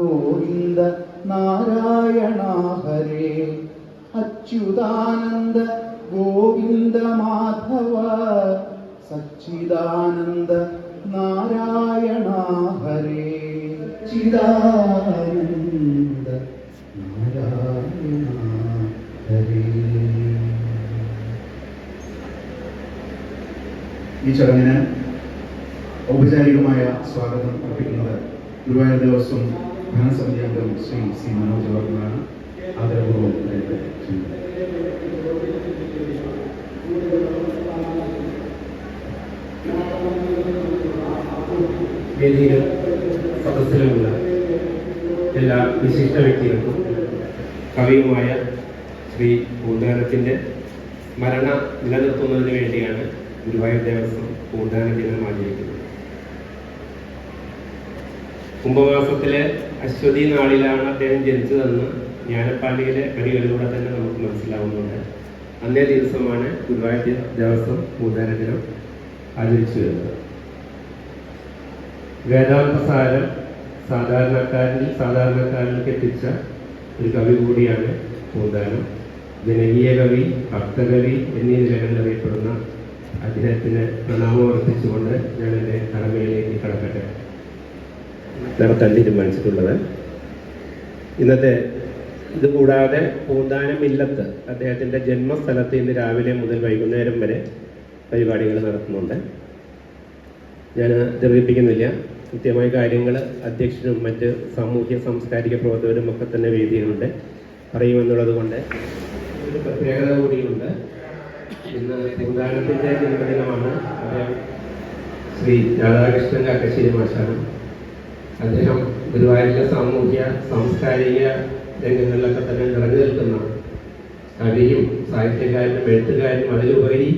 ഗോവിന്ദ നാരായണ ഹരേ. അച്യുതാനന്ദ ഗോവിന്ദ മാധവ സച്ചിദാനന്ദ നാരായണ ഹരേ. ചിദാനന്ദ നാരായണ ഹരേ. ഈ ചടങ്ങിന് ഔപചാരികമായ സ്വാഗതം അർപ്പിക്കുന്നത് ഗുരുവായൂർ ദേവസ്വം ഭരണസമിതി അംഗം ശ്രീ സി മനോജ് അവർക്കാണ്. ആദരപൂർവ്വം വേദിയിൽ സദസ്സിലുമുള്ള എല്ലാ വിശിഷ്ട വ്യക്തികൾക്കും കവിയുമായ ശ്രീ പൂന്താനത്തിൻ്റെ മരണം നിലനിർത്തുന്നതിന് വേണ്ടിയാണ് ഗുരുവായൂർ ദേവസ്വം പൂന്താന ദിനം ആചരിക്കുന്നത്. കുംഭമാസത്തിലെ അശ്വതി നാളിലാണ് അദ്ദേഹം ജനിച്ചതെന്ന് ജ്ഞാനപ്പാലിയിലെ വരികളിലൂടെ തന്നെ നമുക്ക് മനസ്സിലാവുന്നുണ്ട്. അന്നേ ദിവസമാണ് ഗുരുവായൂർ ദേവസ്വം പൂന്താന ദിനം ആചരിച്ചു വരുന്നത്. വേദാന്തസാരം സാധാരണക്കാരിലേക്ക് എത്തിച്ച ഒരു കവി കൂടിയാണ് പൂന്താനം. ജനകീയ കവി, ഭക്തകവി എന്നീ നിലകളിൽ അറിയപ്പെടുന്ന അദ്ദേഹത്തിന് പ്രണാമമർപ്പിച്ചുകൊണ്ട് ഞാൻ എൻ്റെ കടമയിലേക്ക് കടക്കട്ടെ നടത്താൻ തീരുമാനിച്ചിട്ടുള്ളത്. ഇന്നത്തെ ഇതുകൂടാതെ പൂന്താനം ഇല്ലത്ത് അദ്ദേഹത്തിൻ്റെ ജന്മസ്ഥലത്ത് ഇന്ന് രാവിലെ മുതൽ വൈകുന്നേരം വരെ പരിപാടികൾ നടത്തുന്നുണ്ട്. ഞാൻ ദീർഘിപ്പിക്കുന്നില്ല. കൃത്യമായ കാര്യങ്ങൾ അധ്യക്ഷനും മറ്റ് സാമൂഹ്യ സാംസ്കാരിക പ്രവർത്തകരും ഒക്കെ തന്നെ വേദിയിലുണ്ട് പറയുമെന്നുള്ളത് കൊണ്ട് ഒരു പ്രത്യേകത കൂടിയുണ്ട്. ഇന്ന് പൂന്താനത്തിൻ്റെ ജന്മദിനമാണ്. അദ്ദേഹം ശ്രീ രാധാകൃഷ്ണൻ കാക്കശ്ശേരി മാഷാണ്. അദ്ദേഹം ഗുരുവായൂരിലെ സാമൂഹ്യ സാംസ്കാരിക രംഗങ്ങളിലൊക്കെ തന്നെ നിറഞ്ഞു നിൽക്കുന്ന കവിയും സാഹിത്യകാരനും എഴുത്തുകാരനും അതിലുപരി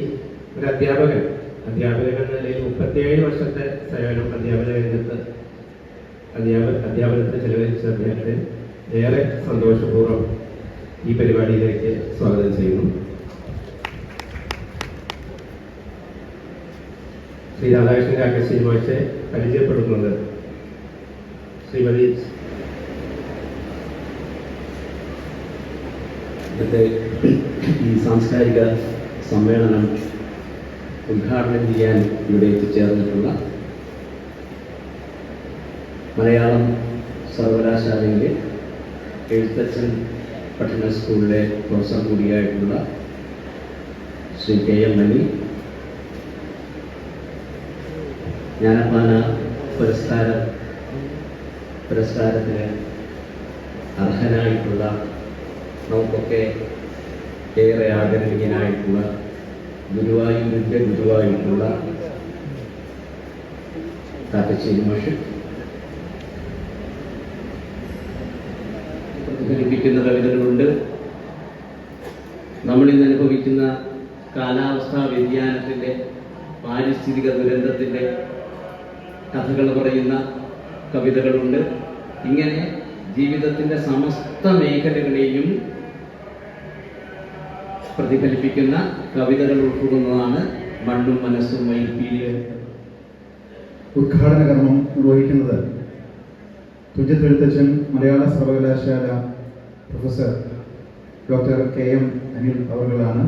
ഒരു അധ്യാപകൻ എന്ന നിലയിൽ 37 വർഷത്തെ സേവനം അധ്യാപന രംഗത്ത് അധ്യാപനത്തിന് ചെലവഴിച്ച അദ്ദേഹത്തെ ഏറെ സന്തോഷപൂർവ്വം ഈ പരിപാടിയിലേക്ക് സ്വാഗതം ചെയ്യുന്നു. ശ്രീ രാധാകൃഷ്ണൻ കാക്കശ്ശേരി മാഷെ പരിചയപ്പെടുത്തുന്നത് ശ്രീമതി ഈ സാംസ്കാരിക സമ്മേളനം ഉദ്ഘാടനം ചെയ്യാൻ ഇവിടെ എത്തിച്ചേർന്നിട്ടുള്ള മലയാളം സർവകലാശാലയിലെ എഴുത്തച്ഛൻ പഠന സ്കൂളിലെ പ്രൊഫസർ കൂടിയായിട്ടുള്ള ശ്രീ KM മണി, ജ്ഞാനപ്പാന പുരസ്കാരത്തിന് അർഹനായിട്ടുള്ള നമുക്കൊക്കെ ഏറെ ആദരണീയനായിട്ടുള്ള ഗുരുവായൂരിൻ്റെ ഗുരുവായിട്ടുള്ള കാക്കശ്ശേരി മാഷ്, പ്രതിഫലിപ്പിക്കുന്ന കവിതകളുണ്ട്. നമ്മളിന്ന് അനുഭവിക്കുന്ന കാലാവസ്ഥാ വ്യതിയാനത്തിൻ്റെ, പാരിസ്ഥിതിക ദുരന്തത്തിൻ്റെ കഥകൾ പറയുന്ന കവിതകളുണ്ട്. ഇങ്ങനെ ജീവിതത്തിൻ്റെ സമസ്ത മേഖലകളെയും പ്രതിഫലിപ്പിക്കുന്ന കവിതകൾ ഉൾക്കൊള്ളുന്നതാണ് മണ്ണും മനസ്സും മയിൽപ്പീലികൾ. ഉദ്ഘാടന കർമ്മം നിർവഹിക്കുന്നത് തുഞ്ചത്ത് എഴുത്തച്ഛൻ മലയാള സർവകലാശാല പ്രൊഫസർ ഡോക്ടർ KM അനിൽ അവர்களാണ്.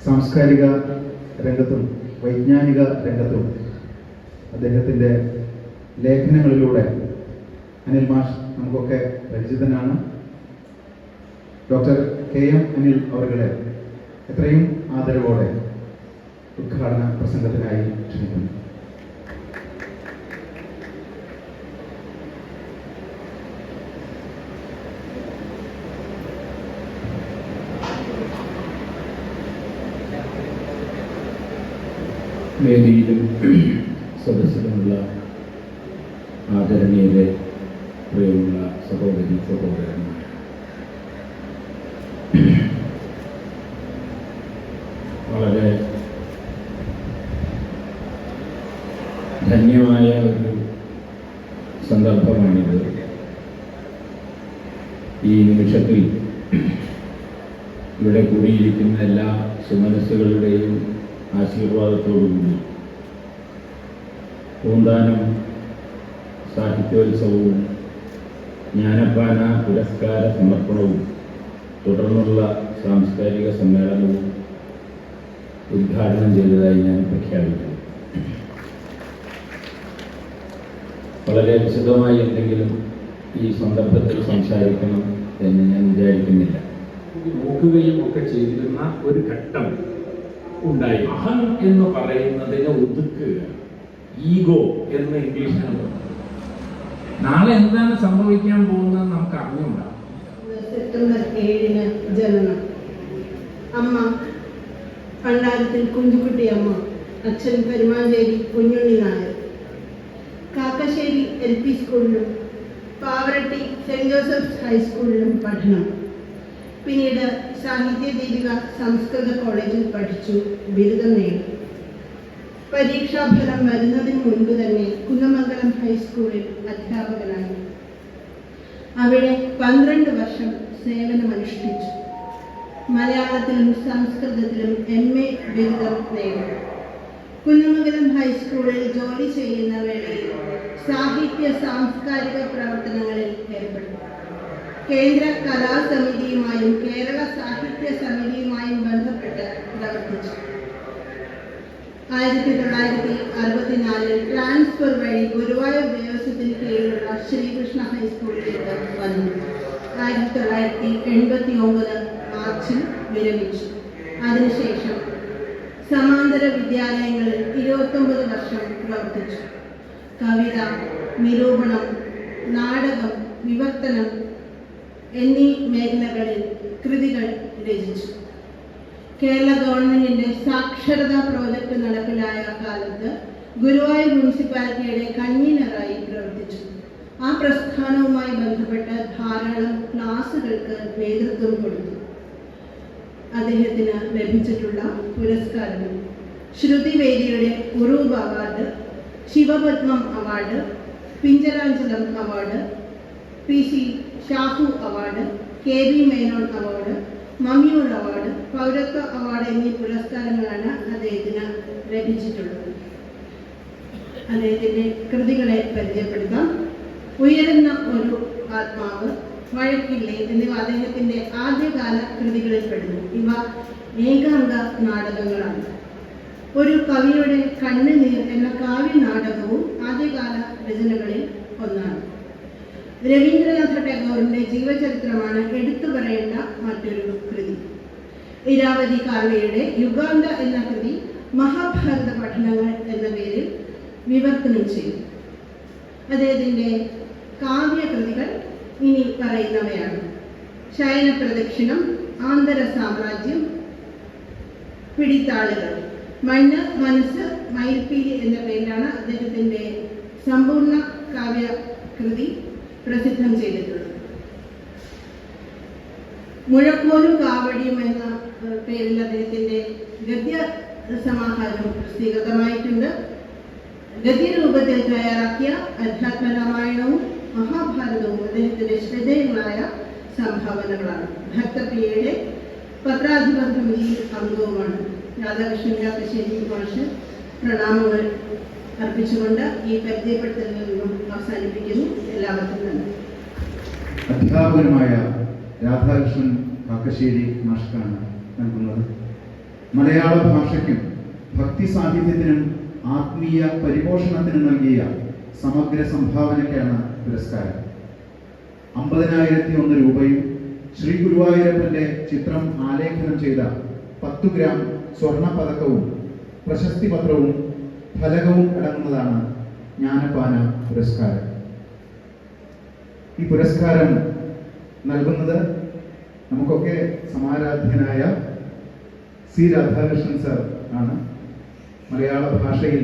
സാംസ്കാരിക രംഗത്തും വൈജ്ഞാനിക രംഗത്തും അദ്ദേഹത്തിൻ്റെ ലേഖനങ്ങളിലൂടെ അനിൽ മാഷ് നമുക്കൊക്കെ പരിചിതനാണ്. ഡോക്ടർ KM അനിൽ അവരുടെ എത്രയും ആദരവോടെ ഉദ്ഘാടന പ്രസംഗത്തിനായി ക്ഷണിക്കുന്നു. വേദിയിലും സദസ്സിലുമുള്ള ആദരണീയരെ, പ്രിയമുള്ള സഹോദരന്മാർ, വളരെ ധന്യമായ ഒരു സന്ദർഭമാണിത്. ഈ നിമിഷത്തിൽ ഇവിടെ കൂടിയിരിക്കുന്ന എല്ലാ സുമനസ്സുകളുടെയും ആശീർവാദത്തോടുകൂടി പൂന്താനം സാഹിത്യോത്സവവും ജ്ഞാനപ്പാന പുരസ്കാര സമർപ്പണവും തുടർന്നുള്ള സാംസ്കാരിക സമ്മേളനവും ഉദ്ഘാടനം ചെയ്തതായി ഞാൻ പ്രഖ്യാപിക്കുന്നു. വളരെ വിശദമായി എന്തെങ്കിലും ഈ സന്ദർഭത്തിൽ സംസാരിക്കണം എന്ന് ഞാൻ വിചാരിക്കുന്നില്ല. നോക്കുകയും ഒക്കെ ചെയ്തിരുന്ന ഒരു ഘട്ടം ഉണ്ടായി. അഹം എന്ന് പറയുന്നതിനെ ഒതുക്കുക, ഈഗോ എന്ന് ഇംഗ്ലീഷിൽ. നാളെ എന്താണ് സംഭവിക്കാൻ പോകുന്നത് നമുക്ക് അറിഞ്ഞുകൂടാ. സെപ്റ്റംബർ 7 ജനനം. അമ്മ പണ്ടാരത്തിൽ കുഞ്ചുകുട്ടി അമ്മ, അച്ഛൻ പെരുമാഞ്ചേരി കുഞ്ഞുണ്ണി നായർ. കാക്കശ്ശേരി LP സ്കൂളിലും പാവറട്ടി സെന്റ് ജോസഫ്സ് ഹൈസ്കൂളിലും പഠനം. പിന്നീട് സാഹിത്യ ദീപിക സംസ്കൃത കോളേജിൽ പഠിച്ചു, ബിരുദം നേടി. പരീക്ഷാഫലം വരുന്നതിന് മുൻപ് തന്നെ കുന്നമംഗലം ഹൈസ്കൂളിൽ അധ്യാപകനായി. അവിടെ 12 വർഷം സേവനമനുഷ്ഠിച്ചു. മലയാളത്തിലും സംസ്കൃതത്തിലും MA ബിരുദം നേടി. കുന്നമംഗലം ഹൈസ്കൂളിൽ ജോലി ചെയ്യുന്ന വേളയിൽ സാഹിത്യ സാംസ്കാരിക പ്രവർത്തനങ്ങളിൽ ഏർപ്പെട്ടു. കേന്ദ്ര കലാസമിതിയുമായും കേരള സാഹിത്യ സമിതിയുമായും ബന്ധപ്പെട്ട് പ്രവർത്തിച്ചു. 1964 ട്രാൻസ്ഫർ വഴി ഗുരുവായൂർ ദേവസ്വത്തിന് കീഴിലുള്ള ശ്രീകൃഷ്ണ ഹൈസ്കൂളിലേക്ക് വന്നു. 1989 മാർച്ചിൽ വിരമിച്ചു. അതിനുശേഷം സമാന്തര വിദ്യാലയങ്ങളിൽ 29 വർഷം പ്രവർത്തിച്ചു. കവിത, നിരൂപണം, നാടകം, വിവർത്തനം എന്നീ മേഖലകളിൽ കൃതികൾ രചിച്ചു. കേരള ഗവൺമെന്റിന്റെ സാക്ഷരതാ പ്രോജക്ട് നടപ്പിലായ കാലത്ത് ഗുരുവായൂർ മുനിസിപ്പാലിറ്റിയുടെ കൺവീനറായി പ്രവർത്തിച്ചു. ആ പ്രസ്ഥാനവുമായി ബന്ധപ്പെട്ട ധാരാളം ക്ലാസുകൾക്ക് നേതൃത്വം കൊടുത്തു. അദ്ദേഹത്തിന് ലഭിച്ചിട്ടുള്ള പുരസ്കാരങ്ങൾ: ശ്രുതിവേദിയുടെ Uroob award, Sivapadmam award, Pinjaranjalam award, PC Shahu award, KB Menon award, Mammiyur award, പൗരത്വ അവാർഡ് എന്നീ പുരസ്കാരങ്ങളാണ് അദ്ദേഹത്തിന് ലഭിച്ചിട്ടുള്ളത്. അദ്ദേഹത്തിന്റെ കൃതികളെ പരിചയപ്പെടുത്താം. ഉയരുന്ന ഒരു ആത്മാവ്, വഴക്കില്ലേ എന്നിവ അദ്ദേഹത്തിന്റെ ആദ്യകാല കൃതികളിൽ പെടുന്നു. ഇവ ഏകാംഗ നാടകങ്ങളാണ്. ഒരു കവിയുടെ കണ്ണുനീർ എന്ന കാവ്യ നാടകവും ആദ്യകാല രചനകളിൽ ഒന്നാണ്. രവീന്ദ്രനാഥ ടാഗോറിന്റെ ജീവചരിത്രമാണ് എടുത്തു പറയേണ്ട മറ്റൊരു കൃതി. ഇരാവതി കാവ്യയുടെ യുഗാന്ത എന്ന കൃതി മഹാഭാരത പഠനങ്ങൾ എന്ന പേരിൽ വിവർത്തനം ചെയ്തു. അദ്ദേഹത്തിന്റെ കാവ്യകൃതികൾ ഇനി പറയുന്നവയാണ്: ശയന പ്രദക്ഷിണം, ആന്തര സാമ്രാജ്യം, പിടിത്താളുകൾ. മണ്ണ്, മനസ്സ്, മയിൽപ്പീലി എന്ന പേരിലാണ് അദ്ദേഹത്തിന്റെ സമ്പൂർണ്ണ കാവ്യകൃതി പ്രസിദ്ധം ചെയ്തിട്ടുള്ളത്. മുഴക്കോലും കാവടിയും എന്ന പേരിൽ അദ്ദേഹത്തിന്റെ ഗദ്യ സമാഹാരം പ്രസിദ്ധീകൃതമായിട്ടുണ്ട്. ഗദ്യരൂപത്തിൽ തയ്യാറാക്കിയ അധ്യാത്മരാമായണവും മഹാഭാരതവും അദ്ദേഹത്തിന്റെ ശ്രദ്ധേയങ്ങളായ സംഭാവനകളാണ്. ഭക്തപ്രിയയുടെ പത്രാധിപർ സമിതിയിൽ അംഗവുമാണ്. രാധാകൃഷ്ണൻ കാക്കശ്ശേരി മാഷ് പ്രണാമങ്ങൾ അർപ്പിച്ചുകൊണ്ട് ഈ പരിചയപ്പെടുത്തലിൽ നിന്നും അവസാനിപ്പിക്കുന്നു. എല്ലാവർക്കും നന്ദി. അധ്യാപകനുമായ രാധാകൃഷ്ണൻ കാക്കശ്ശേരി മാഷ്ക്കാണ് നൽകുന്നത്. മലയാള ഭാഷയ്ക്കും ഭക്തി സാഹിത്യത്തിനും ആത്മീയ പരിപോഷണത്തിനും നൽകിയ സമഗ്ര സംഭാവനയ്ക്കാണ് പുരസ്കാരം. 50,001 രൂപയും ശ്രീ ഗുരുവായൂരപ്പന്റെ ചിത്രം ആലേഖനം ചെയ്ത 10 ഗ്രാം സ്വർണ്ണ പതക്കവും പ്രശസ്തി പത്രവും ഫലകവും അടങ്ങുന്നതാണ് ജ്ഞാനപ്പാന പുരസ്കാരം. ഈ പുരസ്കാരം നൽകുന്നത് നമുക്കൊക്കെ സമാരാധ്യനായ C. രാധാകൃഷ്ണൻ സർ ആണ്. മലയാള ഭാഷയിൽ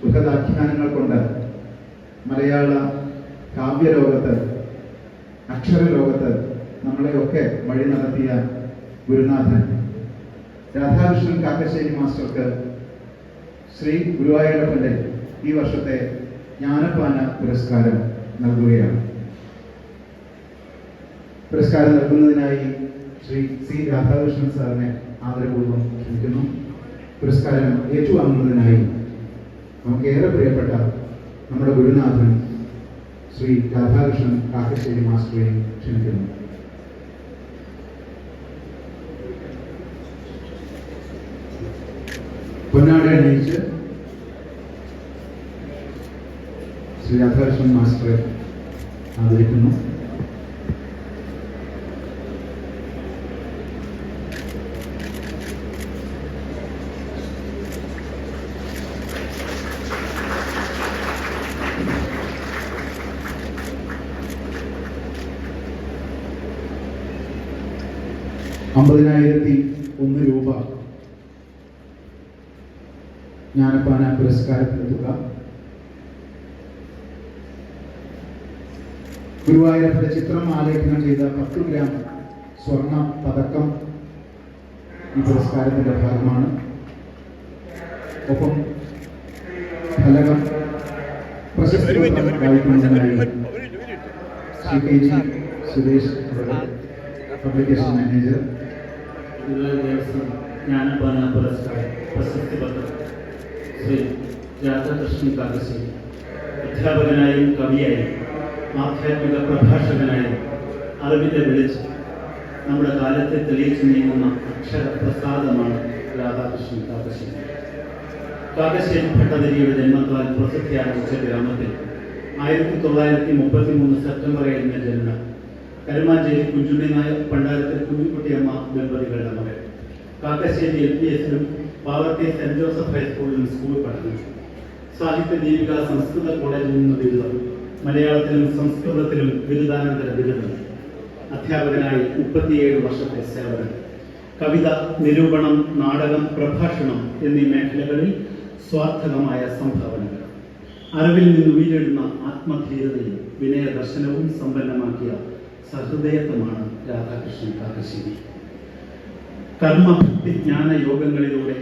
ബൃഹദാഖ്യാനങ്ങൾ കൊണ്ട് മലയാള കാവ്യലോകത്ത്, അക്ഷരലോകത്ത് നമ്മളെയൊക്കെ വഴി നടത്തിയ ഗുരുനാഥൻ രാധാകൃഷ്ണൻ കാക്കശ്ശേരി മാസ്റ്റർക്ക് ശ്രീ ഗുരുവായൂരപ്പന്റെ ഈ വർഷത്തെ ജ്ഞാനപ്പാന പുരസ്കാരം നൽകുകയാണ്. പുരസ്കാരം നൽകുന്നതിനായി ശ്രീ C. രാധാകൃഷ്ണൻ സാറിനെ ആദരപൂർവ്വം ക്ഷണിക്കുന്നു. പുരസ്കാരം ഏറ്റുവാങ്ങുന്നതിനായി നമുക്കേറെ പ്രിയപ്പെട്ട നമ്മുടെ ഗുരുനാഥൻ ശ്രീ രാധാകൃഷ്ണൻ കാക്കശ്ശേരി മാസ്റ്ററെയും ക്ഷണിക്കുന്നു. പൊന്നാട അണിയിച്ച് ശ്രീ രാധാകൃഷ്ണൻ മാസ്റ്ററെ ആദരിക്കുന്നു. ₹50,001 ജ്ഞാനപ്പാന പുരസ്കാരത്തിന് തുക. ഗുരുവായൂരപ്പന്റെ ചിത്രം ആലേഖനം ചെയ്ത 10 ഗ്രാം സ്വർണ്ണ പതക്കം ഈ പുരസ്കാരത്തിന്റെ ഭാഗമാണ്. ഒപ്പം ഫലകം പ്രശസ്തി വായിക്കുന്നതിനായി Shri KG Suresh publication manager. Devaswom Jnanappana പുരസ്കാരം പ്രശസ്തി പത്രം ശ്രീ രാധാകൃഷ്ണൻ കാക്കശ്ശേരി. അധ്യാപകനായും കവിയായും ആധ്യാത്മിക പ്രഭാഷകനായും അറിവിന്റെ വെളിച്ച് നമ്മുടെ കാലത്തെ തെളിയിച്ചു നീങ്ങുന്ന അക്ഷരപ്രസാദമാണ് രാധാകൃഷ്ണൻ കാക്കശ്ശേരി. കാക്കശ്ശേരി ഭട്ടതിരിയുടെ ജന്മത്താൽ പ്രസിദ്ധിയാർജിച്ച ഗ്രാമത്തിൽ 1933 സെപ്റ്റംബർ 7 ജനനം. കരുമാഞ്ചേരി കുഞ്ചുണ്ണി നായർ, പണ്ടാരത്തിൽ കുഞ്ഞിക്കുട്ടിയമ്മ ദമ്പതികളുടെ മകൻ. കാക്കശ്ശേരി LPSലും പാവർട്ടി സെന്റ് ജോസഫ് ഹൈസ്കൂളിലും സ്കൂൾ പഠനം. സാഹിത്യ ദീപിക സംസ്കൃത കോളേജിൽ നിന്ന് ബിരുദം. മലയാളത്തിലും സംസ്കൃതത്തിലും ബിരുദാനന്തര ബിരുദം. അധ്യാപകനായി 37 വർഷത്തെ സേവനം. കവിത, നിരൂപണം, നാടകം, പ്രഭാഷണം എന്നീ മേഖലകളിൽ സ്വാർത്ഥകമായ സംഭാവനകൾ. അറിവിൽ നിന്ന് ഉയരെടുന്ന ആത്മധീരതയും വിനയദർശനവും സമ്പന്നമാക്കിയ സഹൃദയത്വമാണ് രാധാകൃഷ്ണൻ കാക്കശ്ശേരി. കർമ്മഭക്തി ജ്ഞാന യോഗങ്ങളിലൂടെ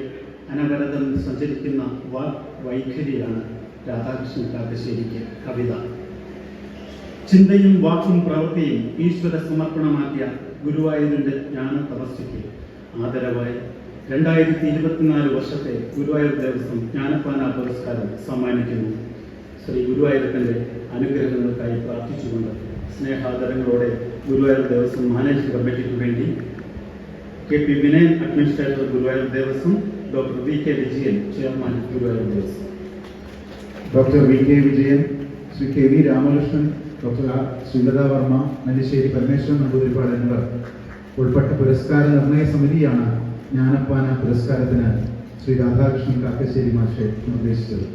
അനവരതം സഞ്ചരിക്കുന്ന വൈഖരിയാണ് രാധാകൃഷ്ണൻ കാക്കശ്ശേരിക്ക് കവിത. ചിന്തയും വാക്കും പ്രവൃത്തിയും ഈശ്വര സമർപ്പണമാക്കിയ ഗുരുവായൂരിന്റെ ജ്ഞാന തപസ്യയ്ക്ക് ആദരവായി 2024 വർഷത്തെ ഗുരുവായൂർ ദേവസ്വം ജ്ഞാനപ്പാന പുരസ്കാരം സമ്മാനിക്കുന്നു. ശ്രീ ഗുരുവായൂരപ്പന്റെ അനുഗ്രഹങ്ങൾക്കായി പ്രാർത്ഥിച്ചുകൊണ്ട് സ്നേഹാദരങ്ങളോടെ ഗുരുവായൂർ ദേവസ്വം മാനേജിംഗ് കമ്മിറ്റിക്ക് വേണ്ടി KP Vinayan, administrator Guruvayur Devaswom, doctor VK Vijayan, chairman Guruvayur Devaswom. Doctor VK Vijayan, Shri KV Ramakrishnan, doctor Sreelatha Varma, Nellissery Parameswaran Namboothiripad എന്നിവർ ഉൾപ്പെട്ട പുരസ്കാര നിർണയ സമിതിയാണ് ജ്ഞാനപ്പാന പുരസ്കാരത്തിന് ശ്രീ രാധാകൃഷ്ണൻ കാക്കശ്ശേരി മാഷെ നിർദ്ദേശിച്ചത്.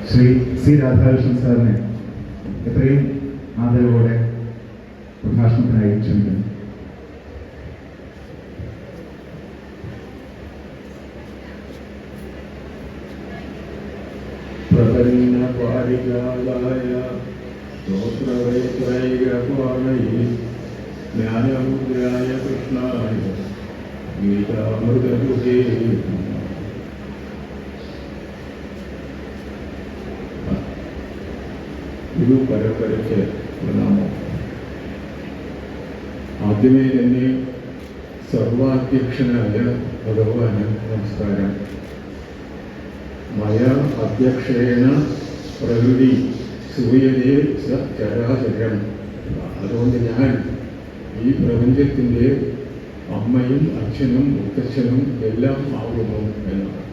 ശ്രീ C രാധാകൃഷ്ണൻ സാറിനെ എത്രയും ആദരവോടെ പ്രഭാഷണത്തിനായി ക്ഷണിക്കുന്നു. പ്രപന്ന പാരിജാലായ സ്തോത്രവൈത്രൈകപാണൈ ജ്ഞാനമുദ്രായ കൃഷ്ണായ ഗീതാമൃതേ ഗുരു പരമ്പരയ്ക്ക് പ്രണാമം. ആദ്യമേ തന്നെ സർവാധ്യക്ഷനായ ഭഗവാന് നമസ്കാരം. മയ അധ്യക്ഷേണ പ്രകൃതി സൂയതേ ചരാചരം. അതുകൊണ്ട് ഞാൻ ഈ പ്രപഞ്ചത്തിൻ്റെ അമ്മയും അച്ഛനും മുത്തച്ഛനും എല്ലാം ആകുന്നു എന്നാണ്.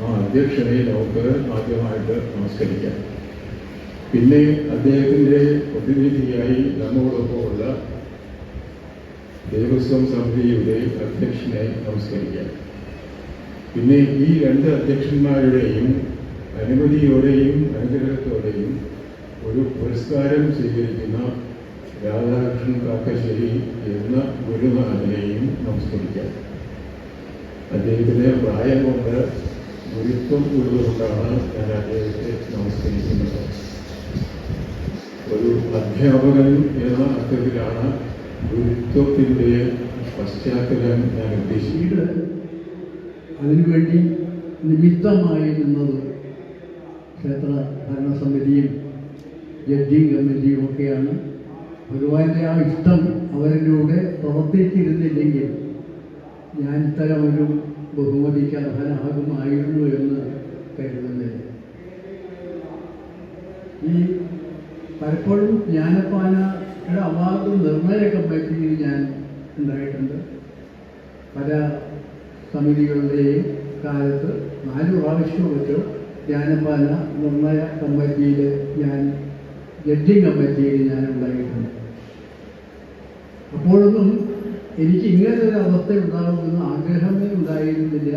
ആ അധ്യക്ഷനെ നമുക്ക് ആദ്യമായിട്ട് നമസ്കരിക്കാം. പിന്നെ അദ്ദേഹത്തിൻ്റെ പ്രതിനിധിയായി നമ്മോടൊപ്പമുള്ള ദേവസ്വം സമിതിയുടെ അധ്യക്ഷനെ നമസ്കരിക്കാം. പിന്നെ ഈ 2 അധ്യക്ഷന്മാരുടെയും അനുമതിയോടെയും അനുഗ്രഹത്തോടെയും ഒരു പുരസ്കാരം സ്വീകരിക്കുന്ന രാധാകൃഷ്ണൻ കാക്കശ്ശേരി എന്ന ഗുരുനാഥനെയും നമസ്കരിക്കാം. അദ്ദേഹത്തിന് പ്രായം കൊണ്ട് ഗുരുത്വം ഉള്ളതുകൊണ്ടാണ് ഞാൻ അദ്ദേഹത്തെ നമസ്കരിക്കുന്നത്. ഒരു അധ്യാപകൻ എന്ന അർത്ഥത്തിലാണ് ഗുരുത്വത്തിൻ്റെ പശ്ചാത്തലം ഞാൻ ഉദ്ദേശിക്കുന്നത്. അതിനുവേണ്ടി നിമിത്തമായി നിന്നത് ക്ഷേത്ര ഭരണസമിതിയും ജഡ്ജിങ് കമ്മിറ്റിയും ഒക്കെയാണ്. ഭഗവാന്റെ ആ ഇഷ്ടം അവരിലൂടെ പ്രവർത്തിച്ചിരുന്നില്ലെങ്കിൽ ഞാൻ ഇത്തരമൊരു ബഹുമതിക്ക് അർഹനാകുമായിരുന്നു എന്ന് കരുതുന്നില്ല. ഈ പലപ്പോഴും ജ്ഞാനപ്പാനയുടെ അവാർഡ് നിർണയ കമ്മിറ്റിയിൽ ഞാൻ ഉണ്ടായിട്ടുണ്ട്. പല സമിതികളുടെയും കാലത്ത് 4 പ്രാവശ്യം വെച്ച് ജ്ഞാനപ്പാന നിർണയ കമ്മിറ്റിയിൽ ജഡ്ജിങ് കമ്മിറ്റിയിൽ ഞാൻ ഉണ്ടായിട്ടുണ്ട്. അപ്പോഴൊന്നും എനിക്ക് ഇങ്ങനൊരു അവസ്ഥ ഉണ്ടാകുമെന്ന് ആഗ്രഹമേ ഉണ്ടായിരുന്നില്ല.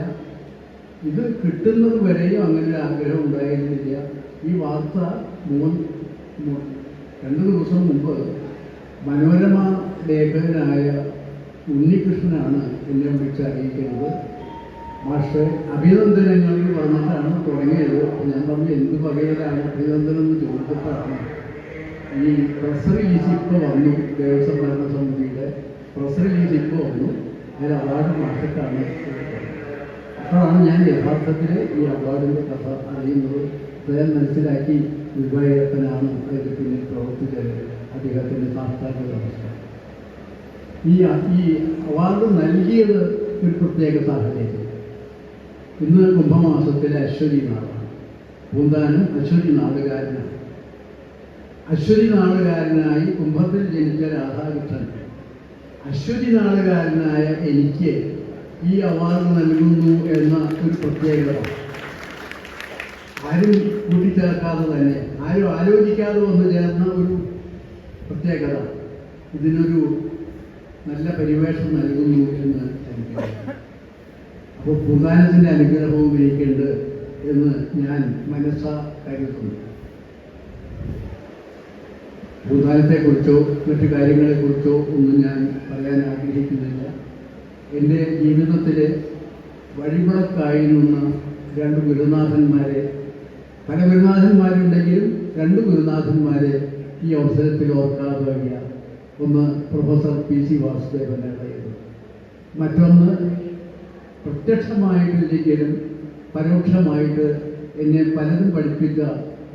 ഇത് കിട്ടുന്നത് വരെയും അങ്ങനെ ഒരു ആഗ്രഹം ഉണ്ടായിരുന്നില്ല. ഈ വാർത്ത 2 ദിവസം മുമ്പ് മനോരമ ലേഖകനായ ഉണ്ണികൃഷ്ണനാണ് എന്നെ വിളിച്ച് അറിയിക്കുന്നത്. മാഷെ അഭിനന്ദനങ്ങൾ പറഞ്ഞിട്ടാണ് തുടങ്ങിയത്. ഞാൻ പറഞ്ഞു എന്ത് വകയിലാണ് അഭിനന്ദനം എന്ന് ചോദിച്ചപ്പോഴാണ് ഈ പ്രസ് റിലീസ് ഇപ്പോൾ വന്നു, ദേവസ്വം ഭരണസമിതിയുടെ പ്രസ് റിലീസ് ഇപ്പോൾ വന്നു, അതിൽ അവാർഡ് മാർക്കറ്റാണ്. അപ്പോഴാണ് ഞാൻ യഥാർത്ഥത്തിൽ ഈ അവാർഡിൻ്റെ കഥ അറിയുന്നത്. സ്വയം മനസ്സിലാക്കി വിഭയപ്പനാണ് അതിന് പിന്നിൽ പ്രവർത്തിച്ചത്. അദ്ദേഹത്തിൻ്റെ സാംസ്കാരിക നമസ്കാരം. ഈ അവാർഡ് നൽകിയത് ഒരു പ്രത്യേക സാഹചര്യം. ഇന്ന് കുംഭമാസത്തിലെ അശ്വതി നാളാണ്. പൂന്താനം അശ്വതി നാളുകാരനാണ്. അശ്വതി നാളുകാരനായി കുംഭത്തിൽ ജനിച്ച രാധാകൃഷ്ണൻ അശ്വതി നാളുകാരനായ എനിക്ക് ഈ അവാർഡ് നൽകുന്നു എന്ന ഒരു പ്രത്യേകത ആരും കൂട്ടിച്ചേർക്കാതെ തന്നെ, ആരും ആലോചിക്കാതെ വന്നു ചേർന്ന ഒരു പ്രത്യേകത ഇതിനൊരു നല്ല പരിവേഷം നൽകുന്നു എന്ന് എനിക്ക്. അപ്പോൾ പൂന്താനത്തിൻ്റെ അനുഗ്രഹവും എനിക്കുണ്ട് എന്ന് ഞാൻ മനസ്സാ കരുതുന്നു. ഭൂതാനത്തെക്കുറിച്ചോ മറ്റു കാര്യങ്ങളെക്കുറിച്ചോ ഒന്നും ഞാൻ പറയാൻ ആഗ്രഹിക്കുന്നില്ല. എൻ്റെ ജീവിതത്തിൽ വഴിവിളക്കായി നിന്ന 2 ഗുരുനാഥന്മാരെ, പല ഗുരുനാഥന്മാരുണ്ടെങ്കിലും 2 ഗുരുനാഥന്മാരെ ഈ അവസരത്തിൽ ഓർക്കാതെ വയ്യ. ഒന്ന് പ്രൊഫസർ PC വാസുദേവനായിരുന്നു. മറ്റൊന്ന് പ്രത്യക്ഷമായിട്ടില്ലെങ്കിലും പരോക്ഷമായിട്ട് എന്നെ പലതും പഠിപ്പിച്ച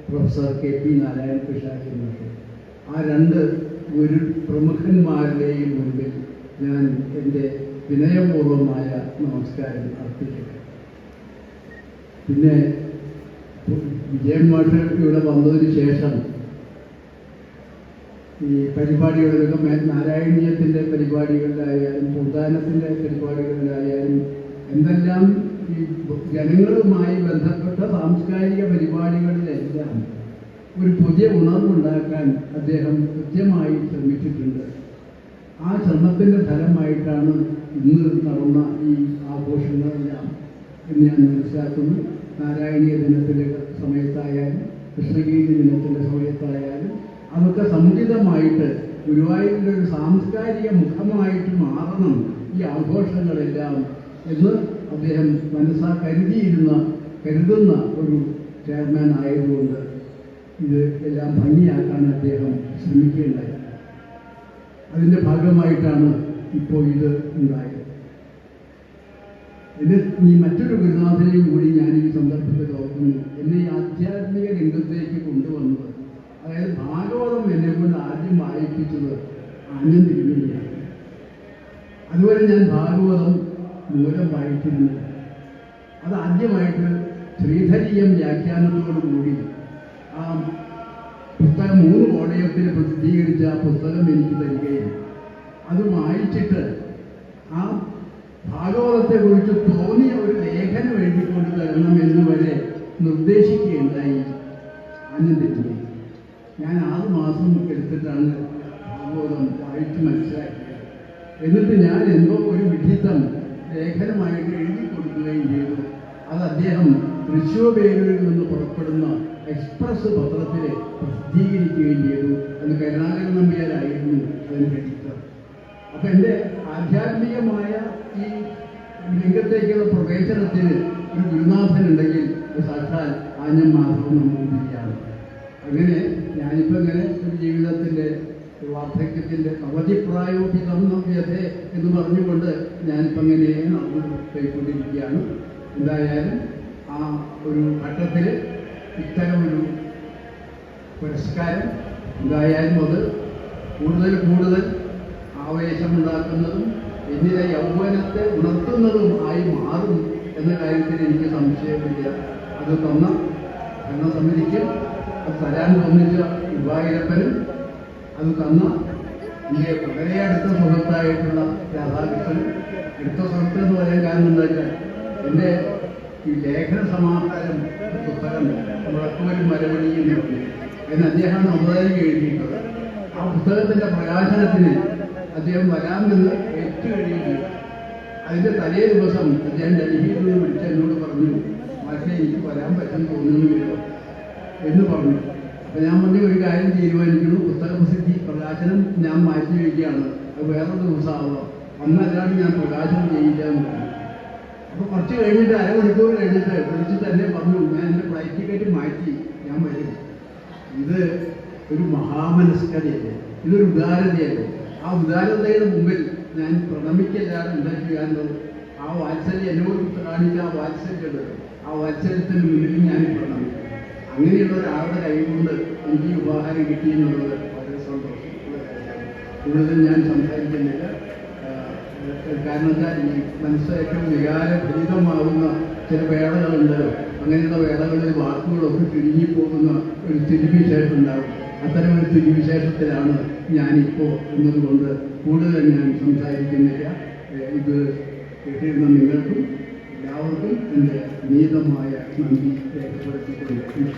പ്രൊഫസർ KP നാരായണപിഷാരി മാഷ്. ആ 2 ഗുരു പ്രമുഖന്മാരുടെയും മുൻപിൽ ഞാൻ എൻ്റെ വിനയപൂർവമായ നമസ്കാരം അർപ്പിക്കട്ടെ. പിന്നെ വിജയൻ മാഷ് ഇവിടെ വന്നതിന് ശേഷം ഈ പരിപാടികളിലൊക്കെ നാരായണീയത്തിൻ്റെ പരിപാടികളിലായാലും പൂന്താനത്തിൻ്റെ പരിപാടികളിലായാലും എന്തെല്ലാം ഈ ജനങ്ങളുമായി ബന്ധപ്പെട്ട സാംസ്കാരിക പരിപാടികളിലെല്ലാം ഒരു പുതിയ ഉണർവുണ്ടാക്കാൻ അദ്ദേഹം കൃത്യമായി ശ്രമിച്ചിട്ടുണ്ട്. ആ ശ്രമത്തിൻ്റെ ഫലമായിട്ടാണ് ഇന്ന് നടന്ന ഈ ആഘോഷങ്ങളെല്ലാം എന്ന് ഞാൻ മനസ്സിലാക്കുന്നു. നാരായണീയ ദിനത്തിൻ്റെ സമയത്തായാലും കൃഷ്ണഗീതി ദിനത്തിൻ്റെ സമയത്തായാലും അതൊക്കെ സമുചിതമായിട്ട് ഗുരുവായൂരിൻ്റെ ഒരു സാംസ്കാരിക മുഖമായിട്ട് മാറണം ഈ ആഘോഷങ്ങളെല്ലാം എന്ന് അദ്ദേഹം മനസ്സാ കരുതുന്ന ഒരു ചെയർമാൻ ആയതുകൊണ്ട് ഇത് എല്ലാം ഭംഗിയാക്കാൻ അദ്ദേഹം ശ്രമിക്കുകയുണ്ടായി. അതിൻ്റെ ഭാഗമായിട്ടാണ് ഇപ്പോൾ ഇത് ഉണ്ടായത്. ഇത് ഈ മറ്റൊരു ഗുരുനാഥനെയും കൂടി ഞാൻ ഈ സന്ദർഭത്തിൽ ഓർക്കുന്നു. എന്നെ ഈ ആധ്യാത്മിക രംഗത്തേക്ക് കൊണ്ടുവന്നത്, അതായത് ഭാഗവതം എന്നെ കൊണ്ട് ആദ്യം വായിപ്പിച്ചത് ആനന്ദ് തിരുമേനിയാണ്. അതുവരെ ഞാൻ ഭാഗവതം മൂലം വായിച്ചിരുന്നത്. അത് ആദ്യമായിട്ട് ശ്രീധരീയം വ്യാഖ്യാനത്തോടുകൂടി ആ പുസ്തകം 3 വോളിയത്തിൽ പ്രസിദ്ധീകരിച്ച ആ പുസ്തകം എനിക്ക് തരികയും അത് വായിച്ചിട്ട് ആ ഭാഗവതത്തെക്കുറിച്ച് തോന്നിയ ഒരു ലേഖനം എഴുതിക്കൊണ്ട് തരണം എന്ന് വരെ നിർദ്ദേശിക്കുകയുണ്ടായി ആനന്ദിനെ. ഞാൻ 6 മാസം എടുത്തിട്ടാണ് ഭാഗവതം വായിച്ച് മനസ്സിലാക്കിയത്. എന്നിട്ട് ഞാൻ എന്തോ ഒരു വിഡിത്തം ലേഖനമായിട്ട് എഴുതി കൊടുക്കുകയും ചെയ്തു. അത് അദ്ദേഹം തൃശ്ശൂർപേരൂരിൽ നിന്ന് പുറപ്പെടുന്ന എക്സ്പ്രസ് പത്രത്തിൽ പ്രസിദ്ധീകരിക്കുകയും ചെയ്തു. അത് കരുണാകരൻ നമ്പ്യാരായിരുന്നു അതിൻ്റെ എഡിറ്റർ. അപ്പം എൻ്റെ ആധ്യാത്മികമായ ഈ രംഗത്തേക്കുള്ള പ്രവേശനത്തിന് ഒരു ഗുരുനാഥനുണ്ടെങ്കിൽ സാക്ഷാൽ ആഞ്ഞം മാധവൻ നമ്പൂതിരിയാണ്. അങ്ങനെ ഞാനിപ്പോൾ ഇങ്ങനെ ഒരു ജീവിതത്തിൻ്റെ വാർദ്ധക്യത്തിൻ്റെ അവധിപ്രായോഗികം വ്യഥ എന്ന് പറഞ്ഞുകൊണ്ട് ഞാനിപ്പോൾ ഇങ്ങനെ നടന്നു പോയിക്കൊണ്ടിരിക്കുകയാണ്. എന്തായാലും ആ ഒരു ഘട്ടത്തിൽ ഇത്തരമൊരു പുരസ്കാരം എന്തായാലും അത് കൂടുതൽ കൂടുതൽ ആവേശമുണ്ടാക്കുന്നതും എന്നിലെ യൗവനത്തെ ഉണർത്തുന്നതും ആയി മാറും എന്ന കാര്യത്തിൽ എനിക്ക് സംശയമില്ല. അത് തന്ന ഭരണസമിതിക്കും അത് തരാൻ തോന്നിച്ച വിഭാഗീരപ്പനും അത് തന്ന എൻ്റെ വളരെ അടുത്ത സുഹൃത്തായിട്ടുള്ള രാധാകൃഷ്ണൻ, അടുത്ത സുഹൃത്ത് എന്ന് പറയാൻ കാരണം എന്താ വെച്ചാൽ എൻ്റെ ഈ ലേഖന സമാഹാരം പുസ്തകം മുളക്കുമലും മരവണിയും എന്ന് പറഞ്ഞു എന്ന് അദ്ദേഹമാണ് ഔപചാരിക എഴുതിയിട്ടുള്ളത്. ആ പുസ്തകത്തിൻ്റെ പ്രകാശനത്തിന് അദ്ദേഹം വരാമെന്ന് ഏറ്റു കഴിയുകയും അതിൻ്റെ തലേ ദിവസം അദ്ദേഹം ഡൽഹിയിൽ നിന്ന് വിളിച്ച് എന്നോട് പറഞ്ഞു, പക്ഷേ എനിക്ക് വരാൻ പറ്റും തോന്നുന്നില്ലല്ലോ എന്ന് പറഞ്ഞു. അപ്പോൾ ഞാൻ പറഞ്ഞ ഒരു കാര്യം തീരുമാനിക്കുന്നു, പുസ്തക പ്രസിദ്ധി പ്രകാശനം ഞാൻ മാറ്റി വയ്ക്കുകയാണ്, അത് വേറൊരു ദിവസമാവാം, അന്നല്ലാണ്ട് ഞാൻ പ്രകാശനം ചെയ്യില്ല എന്ന് പറഞ്ഞു. അപ്പോൾ കുറച്ച് കഴിഞ്ഞിട്ട് അരമണിക്കൂർ കഴിഞ്ഞിട്ട് വിളിച്ചിട്ട് തന്നെ പറഞ്ഞു, ഞാൻ എൻ്റെ ഫ്ലൈറ്റ് ടിക്കറ്റ് മാറ്റി, ഞാൻ വരും. ഇത് ഒരു മഹാമനസ്കതയല്ലേ, ഇതൊരു ഉദാരതയല്ലേ. ആ ഉദാരതയുടെ മുമ്പിൽ ഞാൻ പ്രണമിക്കല്ലാതെ എന്താ ചെയ്യാനുള്ളത്? ആ വാത്സല്യം എന്നോട് കാണിച്ച ആ വാത്സല്യം, ആ വാത്സല്യത്തിന് മുന്നിൽ ഞാൻ പ്രണമിക്കും. അങ്ങനെയുള്ള ഒരാളുടെ കൈകൊണ്ട് എനിക്ക് ഈ ഉപഹാരം കിട്ടിയെന്നുള്ളത് വളരെ സന്തോഷമുള്ള കാര്യമാണ്. കൂടുതൽ ഞാൻ സംസാരിക്കുന്നില്ല. കാരണം വെച്ചാൽ ഈ മനസ്സ് ഏറ്റവും വികാരഭരിതമാവുന്ന ചില വേളകളുണ്ടല്ലോ, അങ്ങനെയുള്ള വേളകളിൽ വാക്കുകളൊക്കെ ചുരുങ്ങിപ്പോകുന്ന ഒരു സ്ഥിതിവിശേഷം ഉണ്ടാകും. അത്തരം ഒരു സ്ഥിതിവിശേഷത്തിലാണ് ഞാനിപ്പോൾ എന്നതുകൊണ്ട് കൂടുതൽ ഞാൻ സംസാരിക്കുന്നില്ല. ഇത് കേട്ടിരുന്ന നിങ്ങൾക്കും എല്ലാവർക്കും എൻ്റെ വിനീതമായ നന്ദി രേഖപ്പെടുത്തിക്കൊണ്ടിരിക്കുന്നു.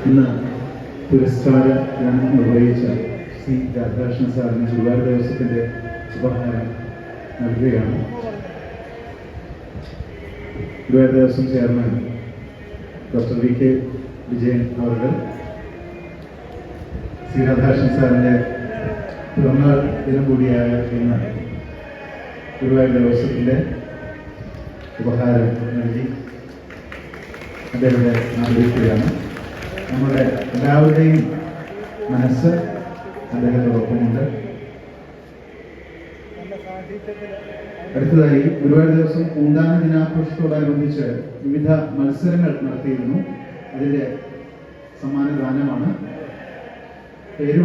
ഇന്ന് പുരസ്കാരം നിർവഹിച്ച ശ്രീ രാധാകൃഷ്ണൻ സാറിന് ഗുരുവായൂർ ദേവസ്വത്തിൻ്റെ ഉപഹാരം നൽകുകയാണ്. Guruvayur Devaswom chairman doctor VK Vijayan അവർ ശ്രീ രാധാകൃഷ്ണൻ സാറിൻ്റെ പിറന്നാൾ ദിനം കൂടിയായ ഇന്ന് ഗുരുവായൂർ ദേവസ്വത്തിൻ്റെ ഉപഹാരം നൽകി അദ്ദേഹത്തെ ആദരിക്കുകയാണ്. നമ്മുടെ എല്ലാവരുടെയും മനസ്സ് അദ്ദേഹത്തോടൊപ്പമുണ്ട്. അടുത്തതായി ഗുരുവായൂർ ദിവസം പൂന്താന ദിനാഘോഷത്തോടനുബന്ധിച്ച് വിവിധ മത്സരങ്ങൾ നടത്തിയിരുന്നു. അതിൻ്റെ സമ്മാനദാനമാണ്. പേര്